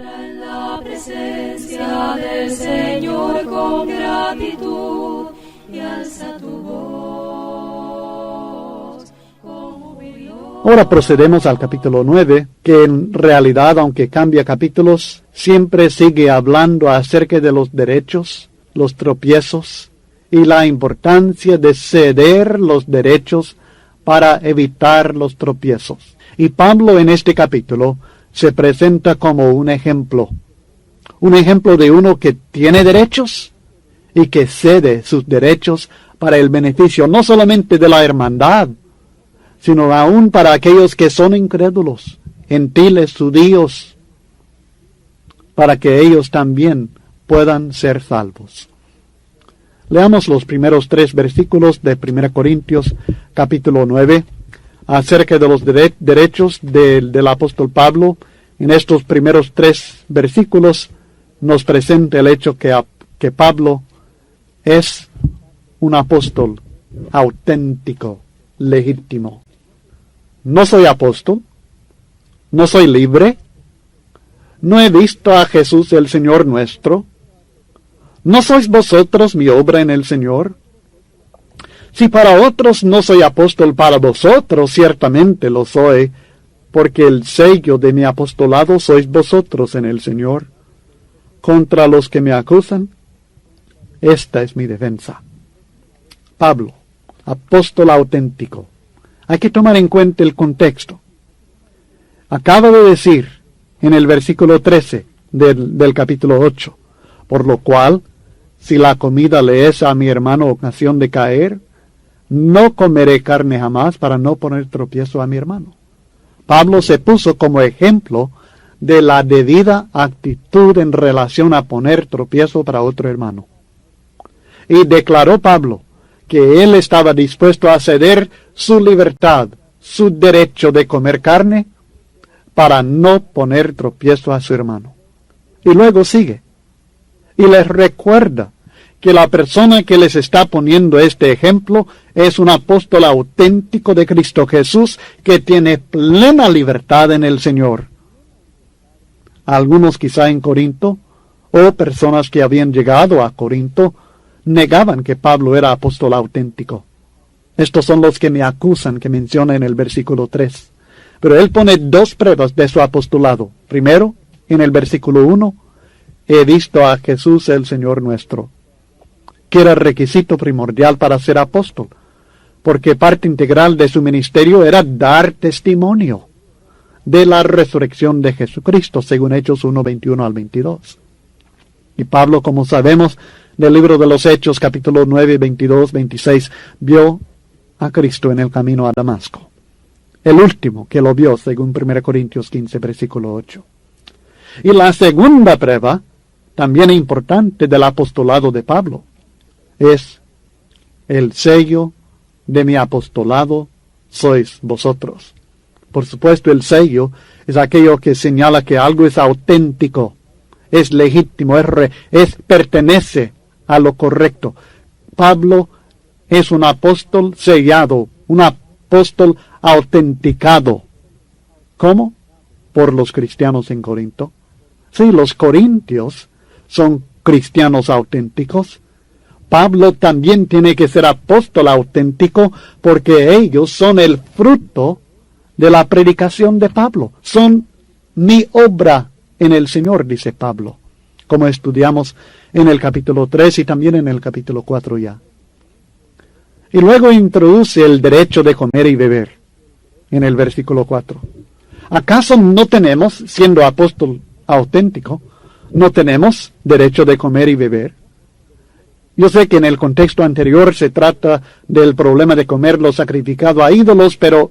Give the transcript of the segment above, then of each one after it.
En la presencia del Señor con gratitud y alza tu voz con jubiloso. Ahora procedemos al capítulo 9, que en realidad, aunque cambia capítulos, siempre sigue hablando acerca de los derechos, los tropiezos y la importancia de ceder los derechos para evitar los tropiezos. Y Pablo en este capítulo se presenta como un ejemplo de uno que tiene derechos y que cede sus derechos para el beneficio no solamente de la hermandad, sino aún para aquellos que son incrédulos, gentiles, judíos, para que ellos también puedan ser salvos. Leamos los primeros 3 versículos de 1 Corintios capítulo 9, acerca de los derechos del apóstol Pablo. En estos primeros 3 versículos nos presenta el hecho que Pablo es un apóstol auténtico, legítimo. No soy apóstol, no soy libre, no he visto a Jesús el Señor nuestro. ¿No sois vosotros mi obra en el Señor? Si para otros no soy apóstol, para vosotros ciertamente lo soy, porque el sello de mi apostolado sois vosotros en el Señor. Contra los que me acusan, esta es mi defensa. Pablo, apóstol auténtico. Hay que tomar en cuenta el contexto. Acaba de decir en el versículo 13 del capítulo 8, por lo cual, si la comida le es a mi hermano ocasión de caer, no comeré carne jamás para no poner tropiezo a mi hermano. Pablo se puso como ejemplo de la debida actitud en relación a poner tropiezo para otro hermano. Y declaró Pablo que él estaba dispuesto a ceder su libertad, su derecho de comer carne, para no poner tropiezo a su hermano. Y luego sigue. Y les recuerda que la persona que les está poniendo este ejemplo es un apóstol auténtico de Cristo Jesús que tiene plena libertad en el Señor. Algunos quizá en Corinto, o personas que habían llegado a Corinto, negaban que Pablo era apóstol auténtico. Estos son los que me acusan, que menciona en el versículo 3. Pero él pone 2 pruebas de su apostolado. Primero, en el versículo 1, he visto a Jesús el Señor nuestro, que era requisito primordial para ser apóstol, porque parte integral de su ministerio era dar testimonio de la resurrección de Jesucristo, según Hechos 1, 21 al 22. Y Pablo, como sabemos, del libro de los Hechos, capítulo 9, 22, 26, vio a Cristo en el camino a Damasco. El último que lo vio, según 1 Corintios 15, versículo 8. Y la segunda prueba, también importante del apostolado de Pablo, es el sello de mi apostolado sois vosotros. Por supuesto, el sello es aquello que señala que algo es auténtico, es legítimo, pertenece a lo correcto. Pablo es un apóstol sellado, un apóstol autenticado. ¿Cómo? Por los cristianos en Corinto. Sí, los corintios son cristianos auténticos. Pablo también tiene que ser apóstol auténtico porque ellos son el fruto de la predicación de Pablo. Son mi obra en el Señor, dice Pablo, como estudiamos en el capítulo 3 y también en el capítulo 4 ya. Y luego introduce el derecho de comer y beber en el versículo 4. ¿Acaso no tenemos, siendo apóstol auténtico, no tenemos derecho de comer y beber? Yo sé que en el contexto anterior se trata del problema de comer lo sacrificado a ídolos, pero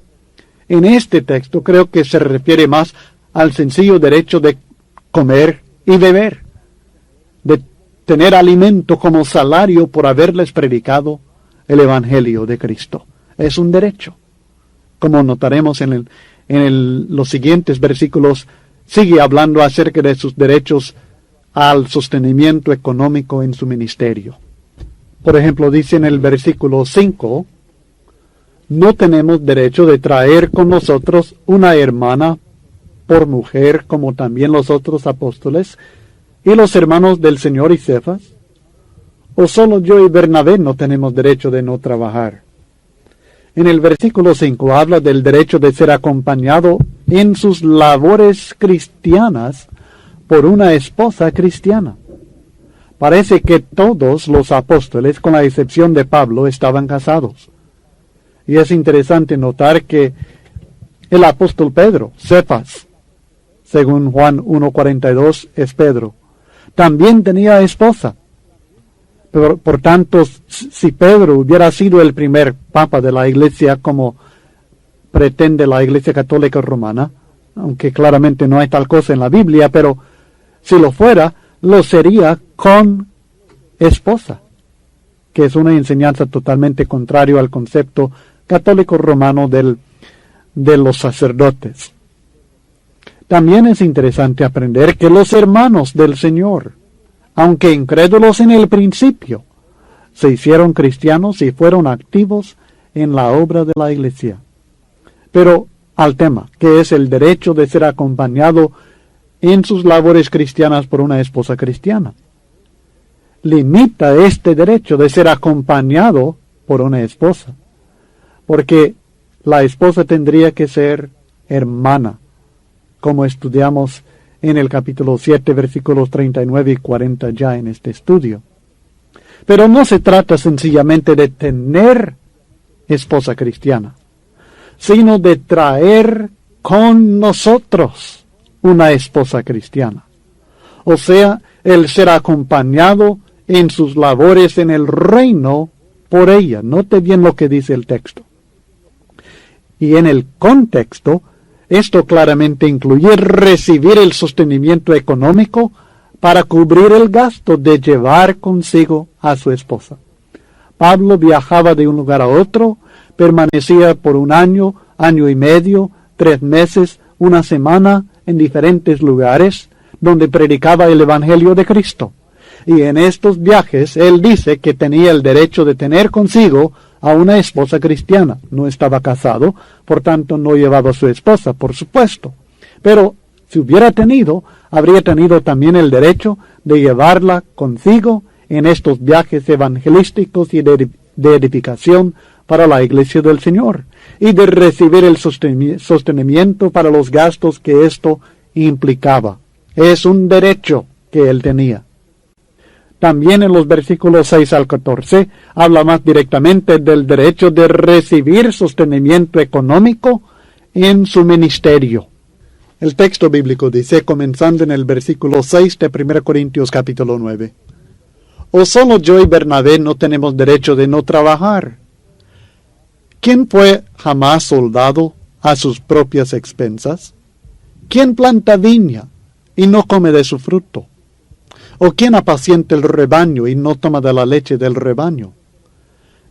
en este texto creo que se refiere más al sencillo derecho de comer y beber, de tener alimento como salario por haberles predicado el Evangelio de Cristo. Es un derecho. Como notaremos en los siguientes versículos, sigue hablando acerca de sus derechos al sostenimiento económico en su ministerio. Por ejemplo, dice en el versículo 5, no tenemos derecho de traer con nosotros una hermana por mujer como también los otros apóstoles y los hermanos del Señor y Cefas? ¿O solo yo y Bernabé no tenemos derecho de no trabajar? En el versículo 5 habla del derecho de ser acompañado en sus labores cristianas por una esposa cristiana. Parece que todos los apóstoles, con la excepción de Pablo, estaban casados. Y es interesante notar que el apóstol Pedro, Cefas, según Juan 1:42, es Pedro, también tenía esposa. Pero, por tanto, si Pedro hubiera sido el primer papa de la Iglesia, como pretende la Iglesia Católica Romana, aunque claramente no hay tal cosa en la Biblia, pero si lo fuera, lo sería con esposa, que es una enseñanza totalmente contraria al concepto católico romano de los sacerdotes. También es interesante aprender que los hermanos del Señor, aunque incrédulos en el principio, se hicieron cristianos y fueron activos en la obra de la Iglesia. Pero al tema, que es el derecho de ser acompañado en sus labores cristianas por una esposa cristiana. Limita este derecho de ser acompañado por una esposa, porque la esposa tendría que ser hermana, como estudiamos en el capítulo 7, versículos 39 y 40 ya en este estudio. Pero no se trata sencillamente de tener esposa cristiana, sino de traer con nosotros una esposa cristiana. O sea, el ser acompañado en sus labores en el reino por ella. Note bien lo que dice el texto. Y en el contexto, esto claramente incluye recibir el sostenimiento económico para cubrir el gasto de llevar consigo a su esposa. Pablo viajaba de un lugar a otro, permanecía por un año, año y medio, 3 meses, una semana en diferentes lugares donde predicaba el Evangelio de Cristo. Y en estos viajes él dice que tenía el derecho de tener consigo a una esposa cristiana. No estaba casado, por tanto no llevaba a su esposa, por supuesto. Pero si hubiera tenido, habría tenido también el derecho de llevarla consigo en estos viajes evangelísticos y de edificación para la iglesia del Señor, y de recibir el sostenimiento para los gastos que esto implicaba. Es un derecho que él tenía. También en los versículos 6 al 14 habla más directamente del derecho de recibir sostenimiento económico en su ministerio. El texto bíblico dice, comenzando en el versículo 6 de 1 Corintios capítulo 9, ¿o solo yo y Bernabé no tenemos derecho de no trabajar? ¿Quién fue jamás soldado a sus propias expensas? ¿Quién planta viña y no come de su fruto? ¿O quién apacienta el rebaño y no toma de la leche del rebaño?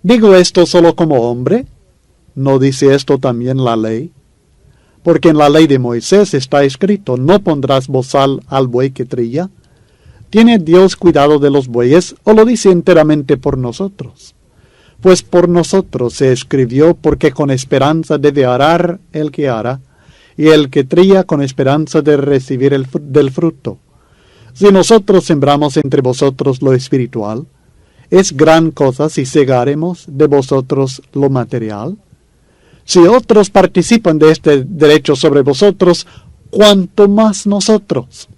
¿Digo esto solo como hombre? ¿No dice esto también la ley? Porque en la ley de Moisés está escrito, no pondrás bozal al buey que trilla. ¿Tiene Dios cuidado de los bueyes o lo dice enteramente por nosotros? Pues por nosotros se escribió, porque con esperanza debe arar el que ara, y el que trilla con esperanza de recibir del fruto. Si nosotros sembramos entre vosotros lo espiritual, ¿es gran cosa si segaremos de vosotros lo material? Si otros participan de este derecho sobre vosotros, ¿cuánto más nosotros?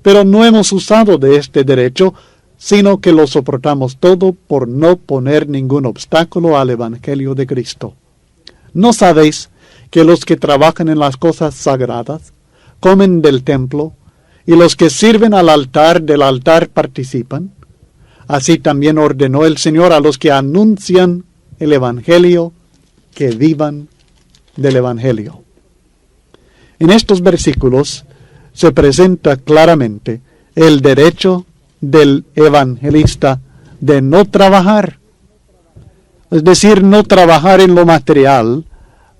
Pero no hemos usado de este derecho, sino que lo soportamos todo por no poner ningún obstáculo al Evangelio de Cristo. ¿No sabéis que los que trabajan en las cosas sagradas comen del templo, y los que sirven al altar del altar participan? Así también ordenó el Señor a los que anuncian el Evangelio que vivan del Evangelio. En estos versículos se presenta claramente el derecho del evangelista de no trabajar, es decir, no trabajar en lo material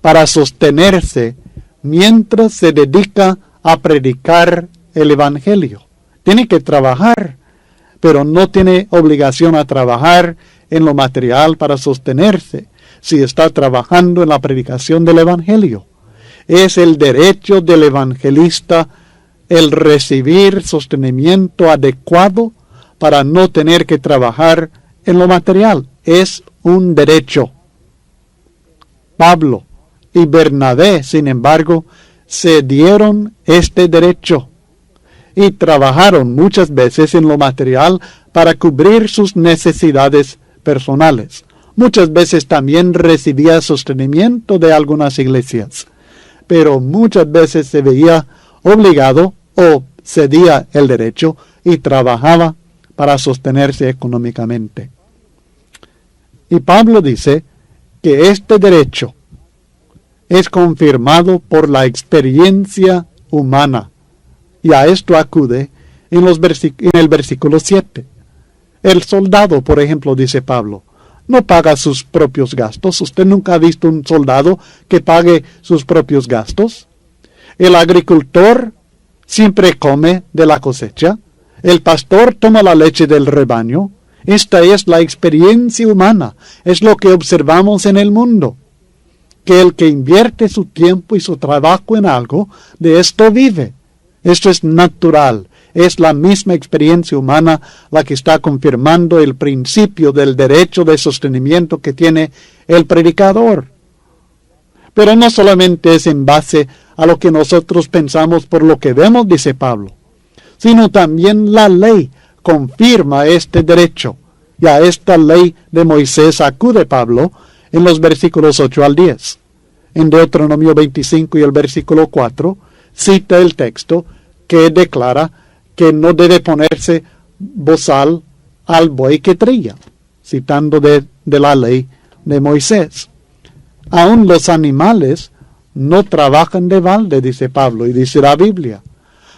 para sostenerse mientras se dedica a predicar el Evangelio. Tiene que trabajar, pero no tiene obligación a trabajar en lo material para sostenerse, si está trabajando en la predicación del Evangelio. Es el derecho del evangelista el recibir sostenimiento adecuado para no tener que trabajar en lo material. Es un derecho. Pablo y Bernabé, sin embargo, se dieron este derecho y trabajaron muchas veces en lo material para cubrir sus necesidades personales. Muchas veces también recibía sostenimiento de algunas iglesias, pero muchas veces se veía obligado o cedía el derecho y trabajaba para sostenerse económicamente. Y Pablo dice que este derecho es confirmado por la experiencia humana. Y a esto acude en el versículo 7. El soldado, por ejemplo, dice Pablo, no paga sus propios gastos. ¿Usted nunca ha visto un soldado que pague sus propios gastos? El agricultor siempre come de la cosecha. El pastor toma la leche del rebaño. Esta es la experiencia humana. Es lo que observamos en el mundo. Que el que invierte su tiempo y su trabajo en algo, de esto vive. Esto es natural. Es la misma experiencia humana la que está confirmando el principio del derecho de sostenimiento que tiene el predicador. Pero no solamente es en base a lo que nosotros pensamos por lo que vemos, dice Pablo, sino también la ley confirma este derecho. Y a esta ley de Moisés acude Pablo en los versículos 8 al 10. En Deuteronomio 25 y el versículo 4 cita el texto que declara que no debe ponerse bozal al buey que trilla, citando de la ley de Moisés. Aún los animales no trabajan de balde, dice Pablo, y dice la Biblia.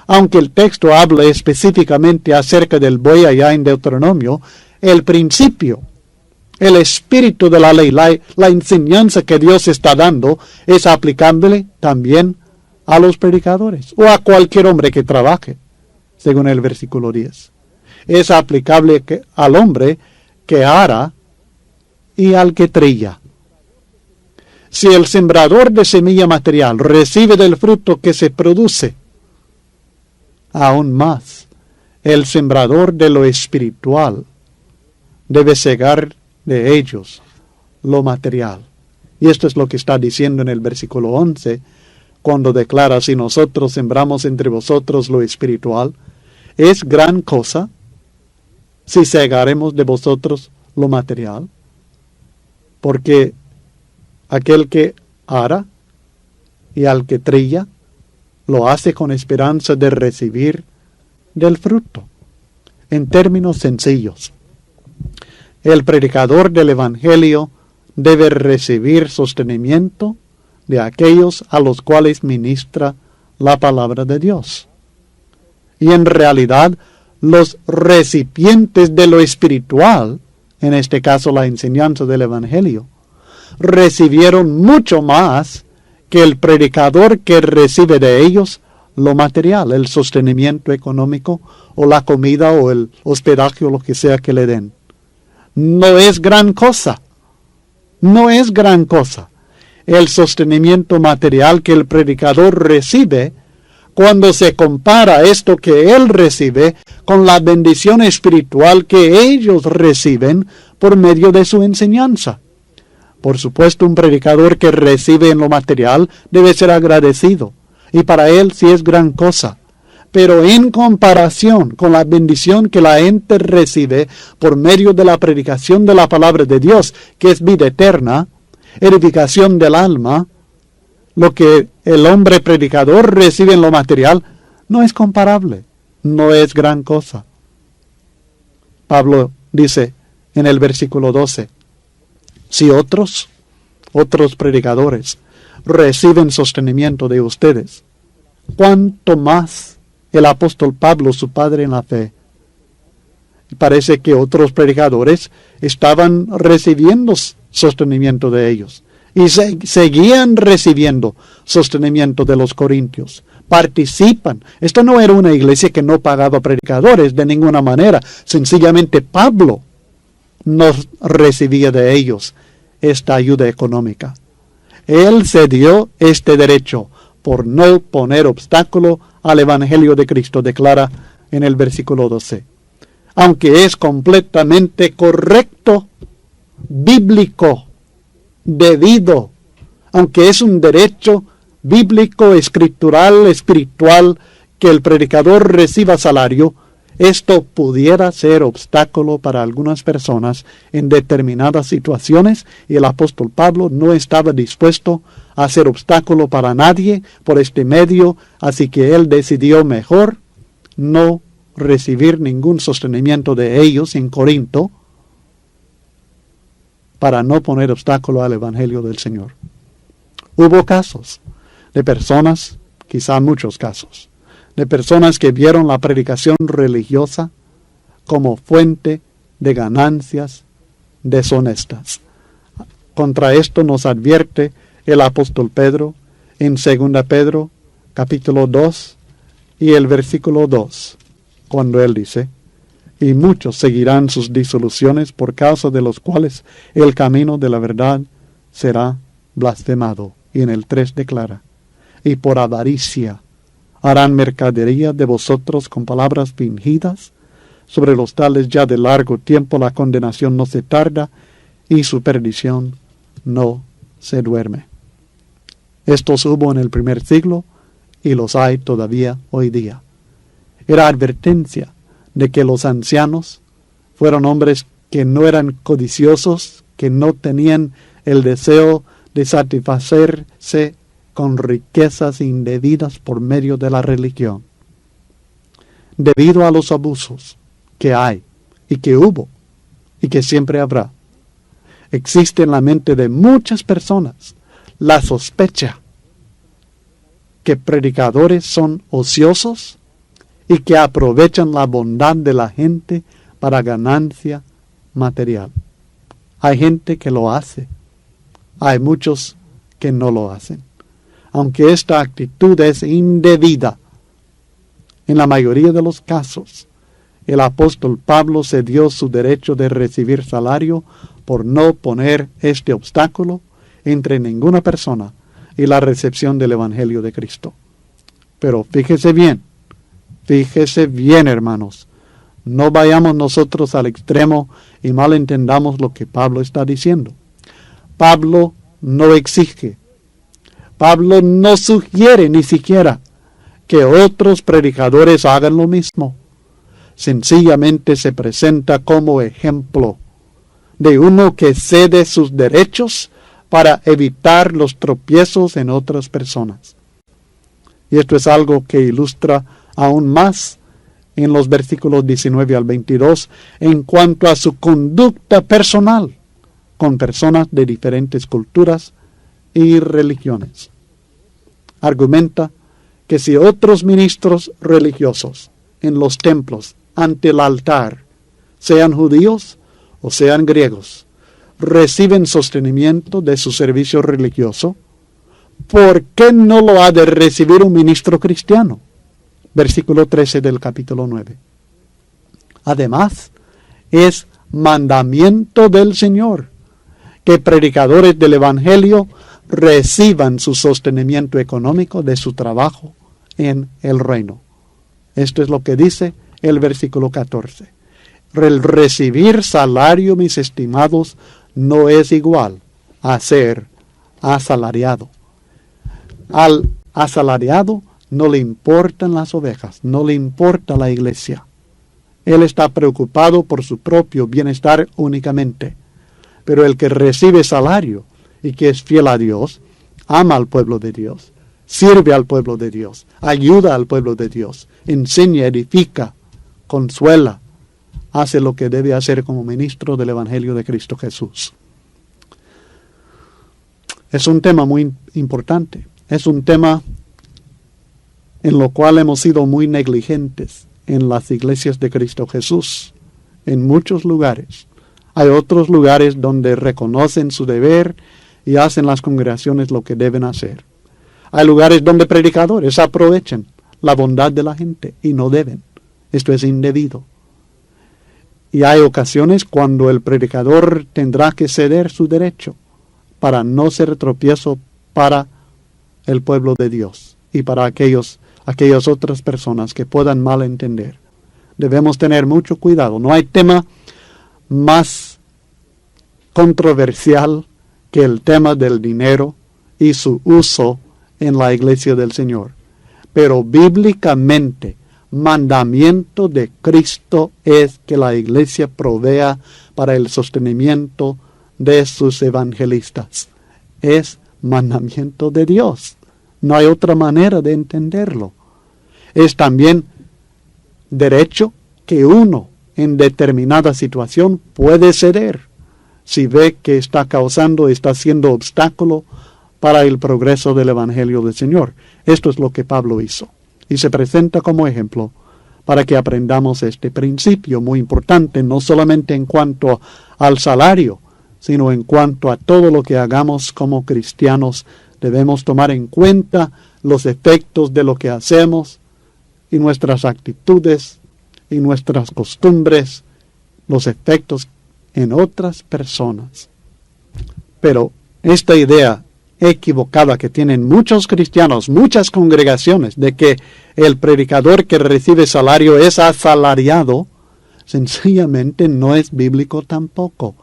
Aunque el texto habla específicamente acerca del buey allá en Deuteronomio, el principio, el espíritu de la ley, la enseñanza que Dios está dando, es aplicable también a los predicadores o a cualquier hombre que trabaje, según el versículo 10. Es aplicable al hombre que ara y al que trilla. Si el sembrador de semilla material recibe del fruto que se produce, aún más, el sembrador de lo espiritual debe segar de ellos lo material. Y esto es lo que está diciendo en el versículo 11, cuando declara: si nosotros sembramos entre vosotros lo espiritual, es gran cosa si segaremos de vosotros lo material, porque aquel que ara y al que trilla lo hace con esperanza de recibir del fruto. En términos sencillos, el predicador del Evangelio debe recibir sostenimiento de aquellos a los cuales ministra la palabra de Dios. Y en realidad, los recipientes de lo espiritual, en este caso la enseñanza del Evangelio, recibieron mucho más que el predicador que recibe de ellos lo material, el sostenimiento económico, o la comida, o el hospedaje, o lo que sea que le den. No es gran cosa. No es gran cosa el sostenimiento material que el predicador recibe cuando se compara esto que él recibe con la bendición espiritual que ellos reciben por medio de su enseñanza. Por supuesto, un predicador que recibe en lo material debe ser agradecido, y para él sí es gran cosa. Pero en comparación con la bendición que la gente recibe por medio de la predicación de la palabra de Dios, que es vida eterna, edificación del alma, lo que el hombre predicador recibe en lo material no es comparable, no es gran cosa. Pablo dice en el versículo 12, si otros predicadores reciben sostenimiento de ustedes, ¿cuánto más el apóstol Pablo, su padre en la fe? Parece que otros predicadores estaban recibiendo sostenimiento de ellos y seguían recibiendo sostenimiento de los corintios. Participan. Esto no era una iglesia que no pagaba predicadores de ninguna manera. Sencillamente Pablo no recibía de ellos esta ayuda económica. Él se dio este derecho por no poner obstáculo al Evangelio de Cristo, declara en el versículo 12. Aunque es completamente correcto, bíblico, debido, aunque es un derecho bíblico, escritural, espiritual, que el predicador reciba salario, esto pudiera ser obstáculo para algunas personas en determinadas situaciones, y el apóstol Pablo no estaba dispuesto a ser obstáculo para nadie por este medio, así que él decidió mejor no recibir ningún sostenimiento de ellos en Corinto para no poner obstáculo al Evangelio del Señor. Hubo casos de personas, quizá muchos casos, de personas que vieron la predicación religiosa como fuente de ganancias deshonestas. Contra esto nos advierte el apóstol Pedro en 2 Pedro capítulo 2 y el versículo 2, cuando él dice: y muchos seguirán sus disoluciones, por causa de los cuales el camino de la verdad será blasfemado. Y en el 3 declara: y por avaricia harán mercadería de vosotros con palabras fingidas. Sobre los tales ya de largo tiempo la condenación no se tarda, y su perdición no se duerme. Estos hubo en el primer siglo, y los hay todavía hoy día. Era advertencia de que los ancianos fueron hombres que no eran codiciosos, que no tenían el deseo de satisfacerse con riquezas indebidas por medio de la religión. Debido a los abusos que hay y que hubo y que siempre habrá, existe en la mente de muchas personas la sospecha que predicadores son ociosos y que aprovechan la bondad de la gente para ganancia material. Hay gente que lo hace. Hay muchos que no lo hacen. Aunque esta actitud es indebida, en la mayoría de los casos, el apóstol Pablo cedió su derecho de recibir salario por no poner este obstáculo entre ninguna persona y la recepción del Evangelio de Cristo. Pero fíjese bien, hermanos, no vayamos nosotros al extremo y malentendamos lo que Pablo está diciendo. Pablo no exige, Pablo no sugiere ni siquiera que otros predicadores hagan lo mismo. Sencillamente se presenta como ejemplo de uno que cede sus derechos para evitar los tropiezos en otras personas. Y esto es algo que ilustra aún más en los versículos 19 al 22 en cuanto a su conducta personal con personas de diferentes culturas y religiones. Argumenta que si otros ministros religiosos en los templos ante el altar, sean judíos o sean griegos, reciben sostenimiento de su servicio religioso, ¿por qué no lo ha de recibir un ministro cristiano? Versículo 13 del capítulo 9. Además, es mandamiento del Señor que predicadores del Evangelio reciban su sostenimiento económico de su trabajo en el reino. Esto es lo que dice el versículo 14. El recibir salario, mis estimados, no es igual a ser asalariado. Al asalariado no le importan las ovejas, no le importa la iglesia. Él está preocupado por su propio bienestar únicamente. Pero el que recibe salario y que es fiel a Dios, ama al pueblo de Dios, sirve al pueblo de Dios, ayuda al pueblo de Dios, enseña, edifica, consuela, hace lo que debe hacer como ministro del Evangelio de Cristo Jesús. Es un tema muy importante. Es un tema en lo cual hemos sido muy negligentes en las iglesias de Cristo Jesús, en muchos lugares. Hay otros lugares donde reconocen su deber y hacen las congregaciones lo que deben hacer. Hay lugares donde predicadores aprovechan la bondad de la gente y no deben. Esto es indebido. Y hay ocasiones cuando el predicador tendrá que ceder su derecho para no ser tropiezo para el pueblo de Dios y para aquellas otras personas que puedan malentender. Debemos tener mucho cuidado. No hay tema más controversial que el tema del dinero y su uso en la iglesia del Señor. Pero bíblicamente, mandamiento de Cristo es que la iglesia provea para el sostenimiento de sus evangelistas. Es mandamiento de Dios. No hay otra manera de entenderlo. Es también derecho que uno en determinada situación puede ceder si ve que está siendo obstáculo para el progreso del Evangelio del Señor. Esto es lo que Pablo hizo. Y se presenta como ejemplo para que aprendamos este principio muy importante, no solamente en cuanto al salario, sino en cuanto a todo lo que hagamos como cristianos. Debemos tomar en cuenta los efectos de lo que hacemos y nuestras actitudes y nuestras costumbres, los efectos en otras personas. Pero esta idea equivocada que tienen muchos cristianos, muchas congregaciones, de que el predicador que recibe salario es asalariado, sencillamente no es bíblico tampoco.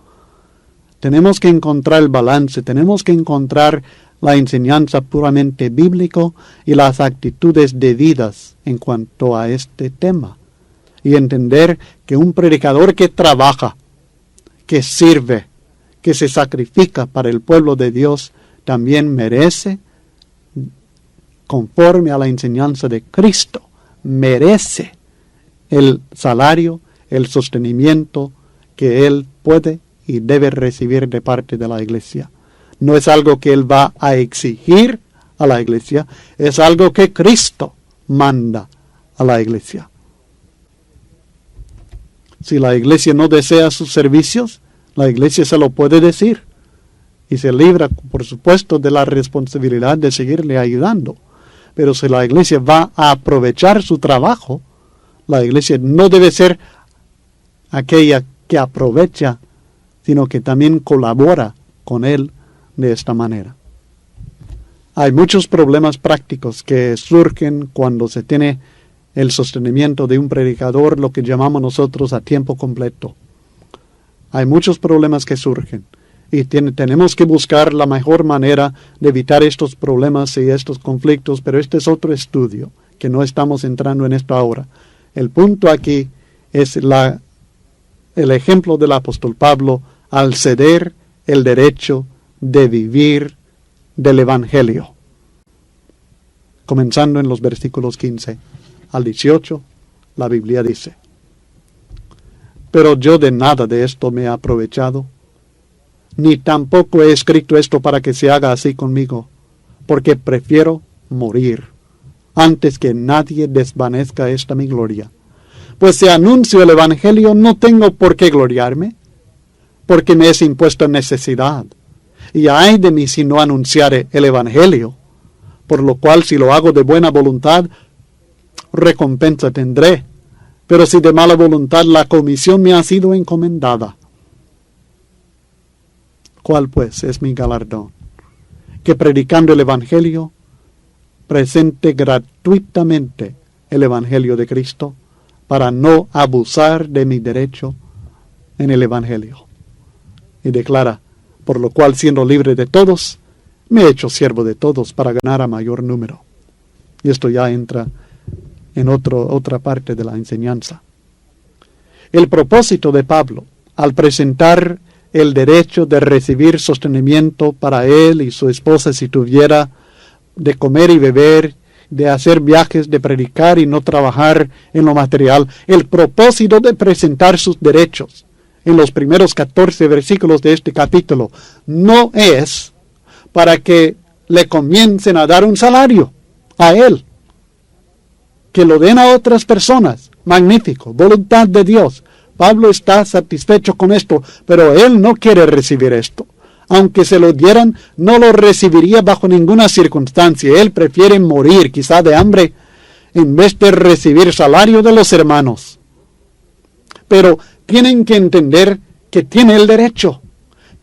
Tenemos que encontrar el balance, tenemos que encontrar la enseñanza puramente bíblico y las actitudes debidas en cuanto a este tema. Y entender que un predicador que trabaja, que sirve, que se sacrifica para el pueblo de Dios, también merece, conforme a la enseñanza de Cristo, merece el salario, el sostenimiento que él puede y debe recibir de parte de la iglesia. No es algo que él va a exigir a la iglesia, es algo que Cristo manda a la iglesia. Si la iglesia no desea sus servicios, la iglesia se lo puede decir y se libra, por supuesto, de la responsabilidad de seguirle ayudando. Pero si la iglesia va a aprovechar su trabajo, la iglesia no debe ser aquella que aprovecha, sino que también colabora con él de esta manera. Hay muchos problemas prácticos que surgen cuando se tiene el sostenimiento de un predicador, lo que llamamos nosotros a tiempo completo. Hay muchos problemas que surgen y tenemos que buscar la mejor manera de evitar estos problemas y estos conflictos, pero este es otro estudio que no estamos entrando en esto ahora. El punto aquí es el ejemplo del apóstol Pablo al ceder el derecho de vivir del Evangelio. Comenzando en los versículos 15 al 18, la Biblia dice: Pero yo de nada de esto me he aprovechado, ni tampoco he escrito esto para que se haga así conmigo, porque prefiero morir antes que nadie desvanezca esta mi gloria. Pues si anuncio el Evangelio, no tengo por qué gloriarme, porque me es impuesto necesidad. Y ay de mí si no anunciare el Evangelio, por lo cual si lo hago de buena voluntad, recompensa tendré. Pero si de mala voluntad, la comisión me ha sido encomendada. ¿Cuál pues es mi galardón? Que predicando el Evangelio, presente gratuitamente el Evangelio de Cristo, para no abusar de mi derecho en el Evangelio. Y declara: por lo cual, siendo libre de todos, me he hecho siervo de todos para ganar a mayor número. Y esto ya entra en otra parte de la enseñanza. El propósito de Pablo, al presentar el derecho de recibir sostenimiento para él y su esposa si tuviera, de comer y beber, de hacer viajes, de predicar y no trabajar en lo material, el propósito de presentar sus derechos en los primeros 14 versículos de este capítulo no es para que le comiencen a dar un salario a él, que lo den a otras personas. Magnífico, voluntad de Dios. Pablo está satisfecho con esto, pero él no quiere recibir esto. Aunque se lo dieran, no lo recibiría bajo ninguna circunstancia. Él prefiere morir, quizá de hambre, en vez de recibir salario de los hermanos. Pero tienen que entender que tiene el derecho.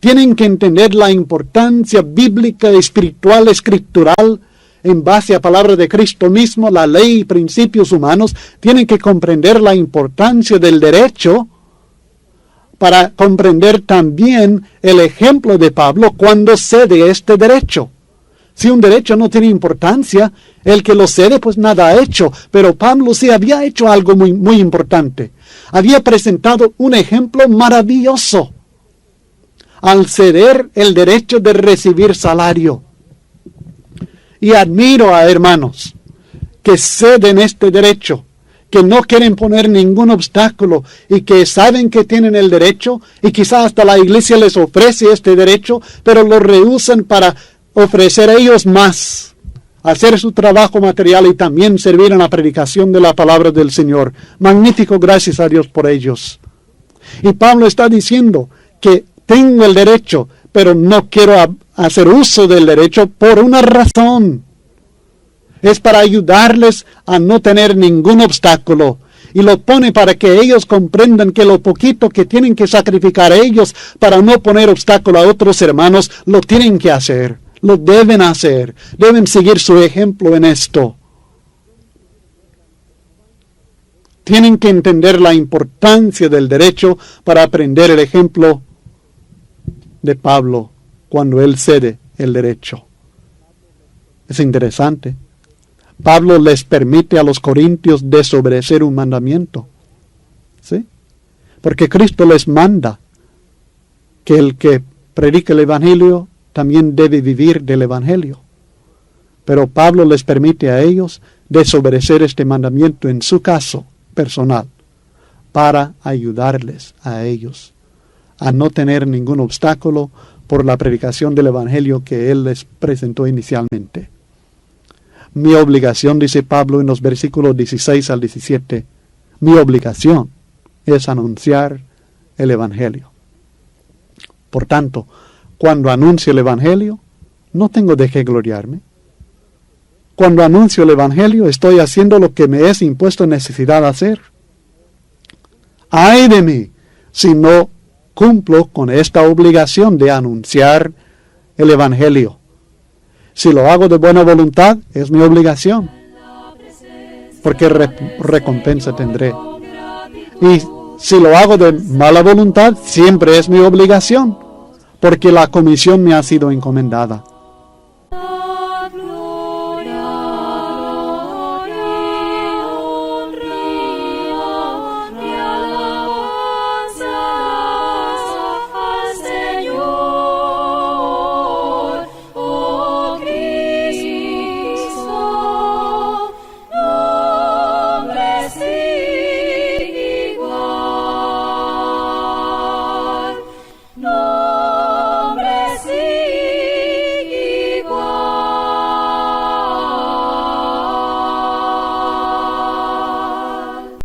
Tienen que entender la importancia bíblica, espiritual, escritural en base a palabra de Cristo mismo, la ley y principios humanos, tienen que comprender la importancia del derecho para comprender también el ejemplo de Pablo cuando cede este derecho. Si un derecho no tiene importancia, el que lo cede pues nada ha hecho, pero Pablo sí había hecho algo muy importante. Había presentado un ejemplo maravilloso al ceder el derecho de recibir salario. Y admiro a hermanos que ceden este derecho, que no quieren poner ningún obstáculo y que saben que tienen el derecho y quizás hasta la iglesia les ofrece este derecho, pero lo rehúsan para ofrecer a ellos más, hacer su trabajo material y también servir en la predicación de la palabra del Señor. Magnífico, gracias a Dios por ellos. Y Pablo está diciendo que tengo el derecho, pero no quiero hacer uso del derecho por una razón. Es para ayudarles a no tener ningún obstáculo. Y lo pone para que ellos comprendan que lo poquito que tienen que sacrificar ellos para no poner obstáculo a otros hermanos, lo tienen que hacer. Lo deben hacer. Deben seguir su ejemplo en esto. Tienen que entender la importancia del derecho para aprender el ejemplo de Pablo cuando él cede el derecho. Es interesante. Pablo les permite a los corintios desobedecer un mandamiento. ¿Sí? Porque Cristo les manda que el que predica el evangelio también debe vivir del evangelio. Pero Pablo les permite a ellos desobedecer este mandamiento en su caso personal para ayudarles a ellos a no tener ningún obstáculo por la predicación del evangelio que él les presentó inicialmente. Mi obligación, dice Pablo en los versículos 16 al 17, mi obligación es anunciar el evangelio. Por tanto, cuando anuncio el evangelio, no tengo de qué gloriarme. Cuando anuncio el evangelio, estoy haciendo lo que me es impuesto necesidad hacer. ¡Ay de mí si no cumplo con esta obligación de anunciar el evangelio! Si lo hago de buena voluntad, es mi obligación, porque recompensa tendré. Y si lo hago de mala voluntad, siempre es mi obligación, porque la comisión me ha sido encomendada.